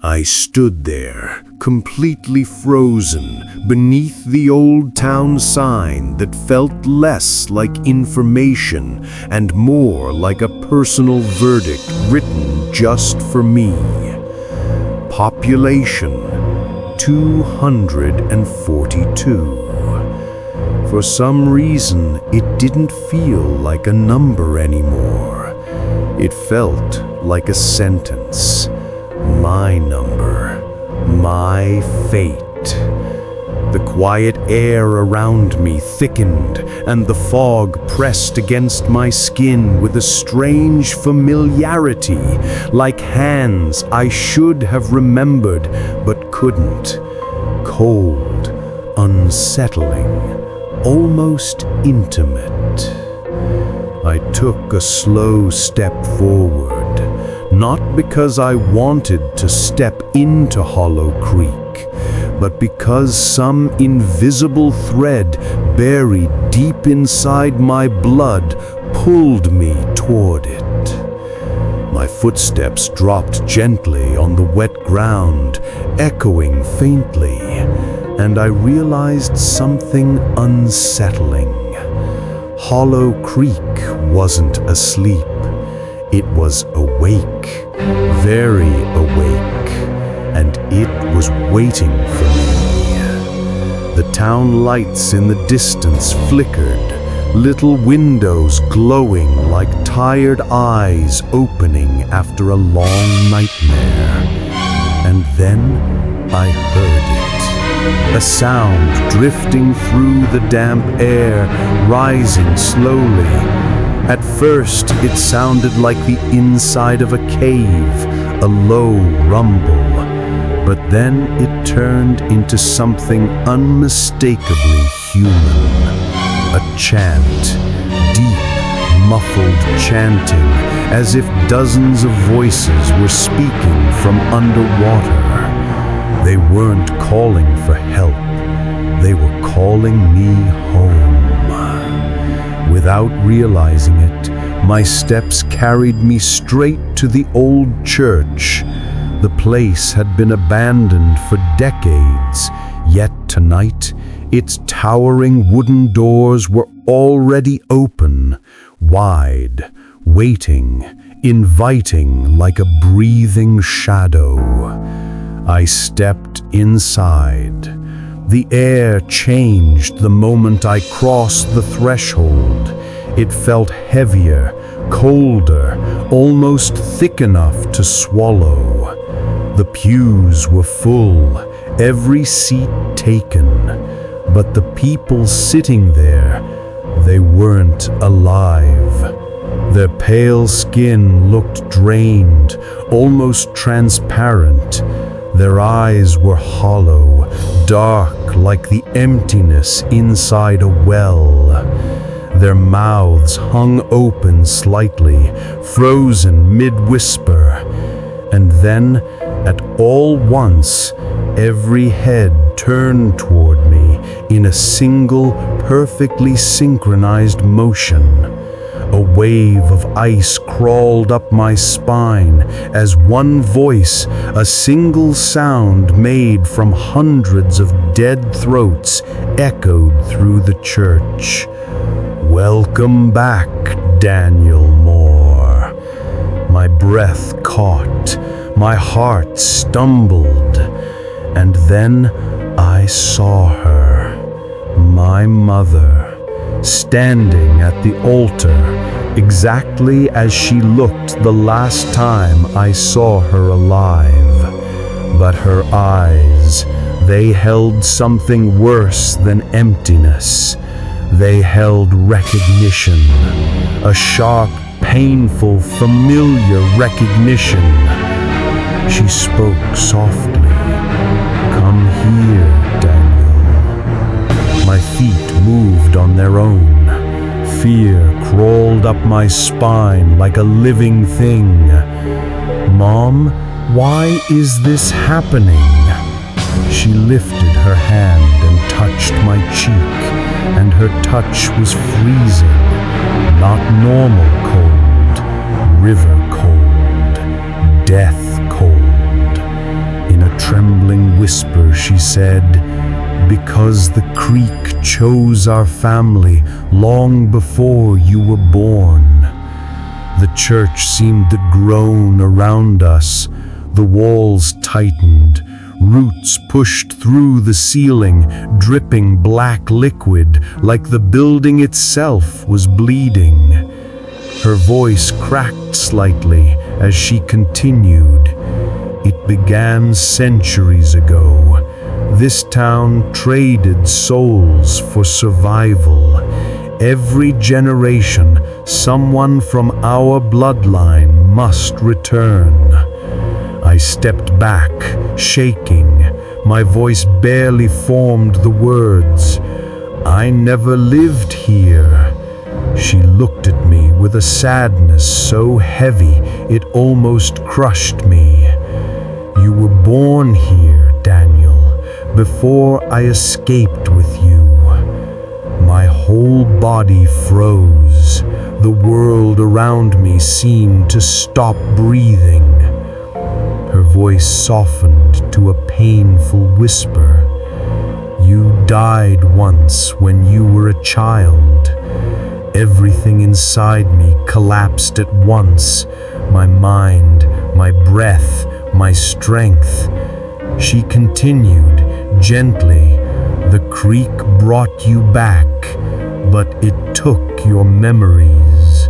I stood there, completely frozen, beneath the old town sign that felt less like information and more like a personal verdict written just for me. Population 242. For some reason, it didn't feel like a number anymore. It felt like a sentence. My number, my fate. The quiet air around me thickened, and the fog pressed against my skin with a strange familiarity, like hands I should have remembered but couldn't. Cold, unsettling, almost intimate. I took a slow step forward. Not because I wanted to step into Hollow Creek, but because some invisible thread buried deep inside my blood pulled me toward it. My footsteps dropped gently on the wet ground, echoing faintly, and I realized something unsettling. Hollow Creek wasn't asleep. It was awake, very awake, and it was waiting for me. The town lights in the distance flickered, little windows glowing like tired eyes opening after a long nightmare. And then I heard it, a sound drifting through the damp air, rising slowly. At first, it sounded like the inside of a cave, a low rumble. But then it turned into something unmistakably human. A chant, deep, muffled chanting, as if dozens of voices were speaking from underwater. They weren't calling for help. They were calling me home. Without realizing it, my steps carried me straight to the old church. The place had been abandoned for decades, yet tonight, its towering wooden doors were already open, wide, waiting, inviting like a breathing shadow. I stepped inside. The air changed the moment I crossed the threshold. It felt heavier, colder, almost thick enough to swallow. The pews were full, every seat taken, but the people sitting there, they weren't alive. Their pale skin looked drained, almost transparent. Their eyes were hollow, dark like the emptiness inside a well. Their mouths hung open slightly, frozen mid-whisper. And then, at all once, every head turned toward me in a single, perfectly synchronized motion. A wave of ice crawled up my spine as one voice, a single sound made from hundreds of dead throats, echoed through the church. "Welcome back, Daniel Moore." My breath caught, my heart stumbled, and then I saw her, my mother, standing at the altar, exactly as she looked the last time I saw her alive. But her eyes, they held something worse than emptiness. They held recognition, a sharp, painful, familiar recognition. She spoke softly. "Come here, Daniel." My feet moved on their own. Fear crawled up my spine like a living thing. "Mom, why is this happening?" She lifted her hand and touched my cheek, and her touch was freezing, not normal cold, river cold, death cold. whisper, she said, "Because the creek chose our family long before you were born." The church seemed to groan around us. The walls tightened. Roots pushed through the ceiling, dripping black liquid like the building itself was bleeding. Her voice cracked slightly as she continued. "It began centuries ago. This town traded souls for survival. Every generation, someone from our bloodline must return." I stepped back, shaking. My voice barely formed the words. "I never lived here." She looked at me with a sadness so heavy it almost crushed me. "You were born here, Daniel, before I escaped with you." My whole body froze. The world around me seemed to stop breathing. Her voice softened to a painful whisper. "You died once when you were a child." Everything inside me collapsed at once. My mind, my breath, my strength. She continued, gently, "The creek brought you back, but it took your memories."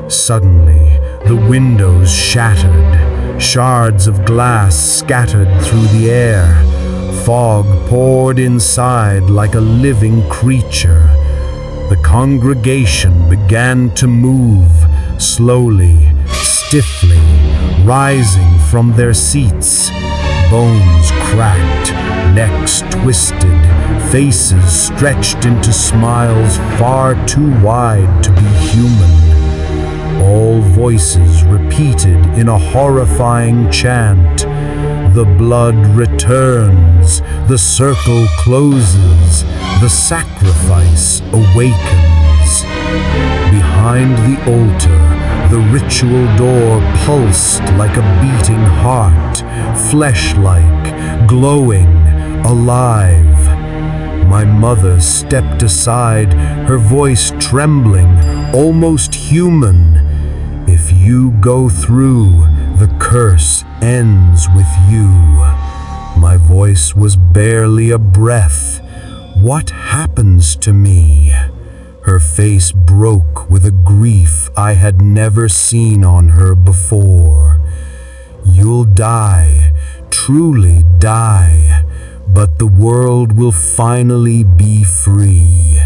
Suddenly, the windows shattered. Shards of glass scattered through the air. Fog poured inside like a living creature. The congregation began to move, slowly, stiffly, rising from their seats. Bones cracked, necks twisted, faces stretched into smiles far too wide to be human. All voices repeated in a horrifying chant. "The blood returns, the circle closes, the sacrifice awakens." Behind the altar, the ritual door pulsed like a beating heart, flesh-like, glowing, alive. My mother stepped aside, her voice trembling, almost human. "If you go through, the curse ends with you." My voice was barely a breath. "What happens to me?" Her face broke with a grief I had never seen on her before. "You'll die, truly die, but the world will finally be free."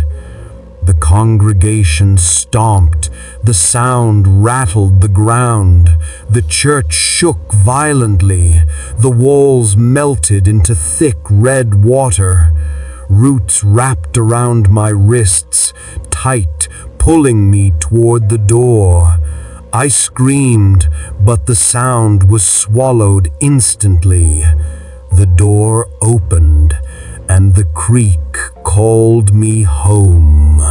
The congregation stomped. The sound rattled the ground. The church shook violently. The walls melted into thick red water. Roots wrapped around my wrists, tight, pulling me toward the door. I screamed, but the sound was swallowed instantly. The door opened, and the creek called me home.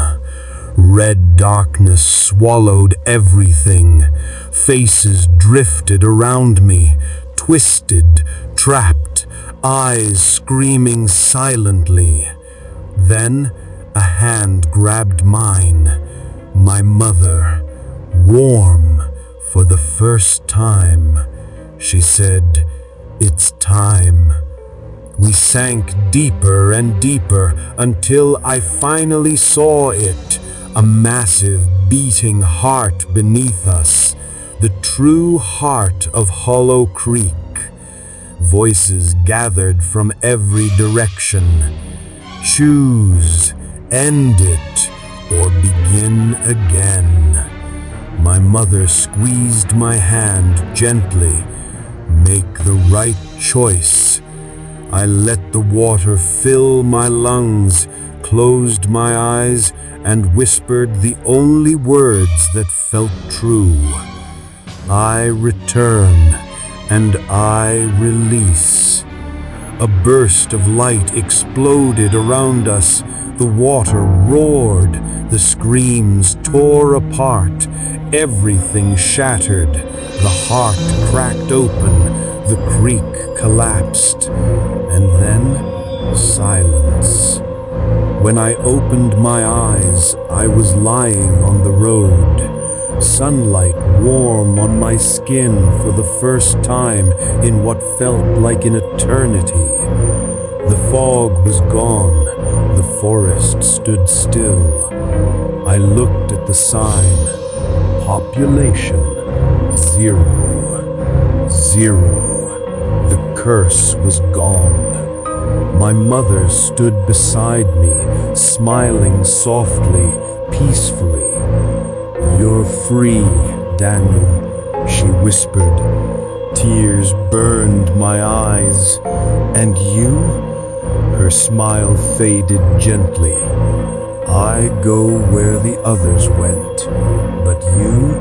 Red darkness swallowed everything. Faces drifted around me, twisted, trapped, eyes screaming silently. Then a hand grabbed mine, my mother, warm for the first time. She said, "It's time." We sank deeper and deeper until I finally saw it, a massive beating heart beneath us, the true heart of Hollow Creek. Voices gathered from every direction. Choose, end it, or begin again. My mother squeezed my hand gently. Make the right choice. I let the water fill my lungs, closed my eyes, and whispered the only words that felt true. I return, and I release. A burst of light exploded around us. The water roared. The screams tore apart. Everything shattered. The heart cracked open. The creek collapsed. And then, silence. When I opened my eyes, I was lying on the road, sunlight warm on my skin for the first time in what felt like an eternity. The fog was gone, the forest stood still. I looked at the sign, population 0, 0. The curse was gone. My mother stood beside me, smiling softly, peacefully. "You're free, Daniel," she whispered. Tears burned my eyes. "And you?" Her smile faded gently. "I go where the others went, but you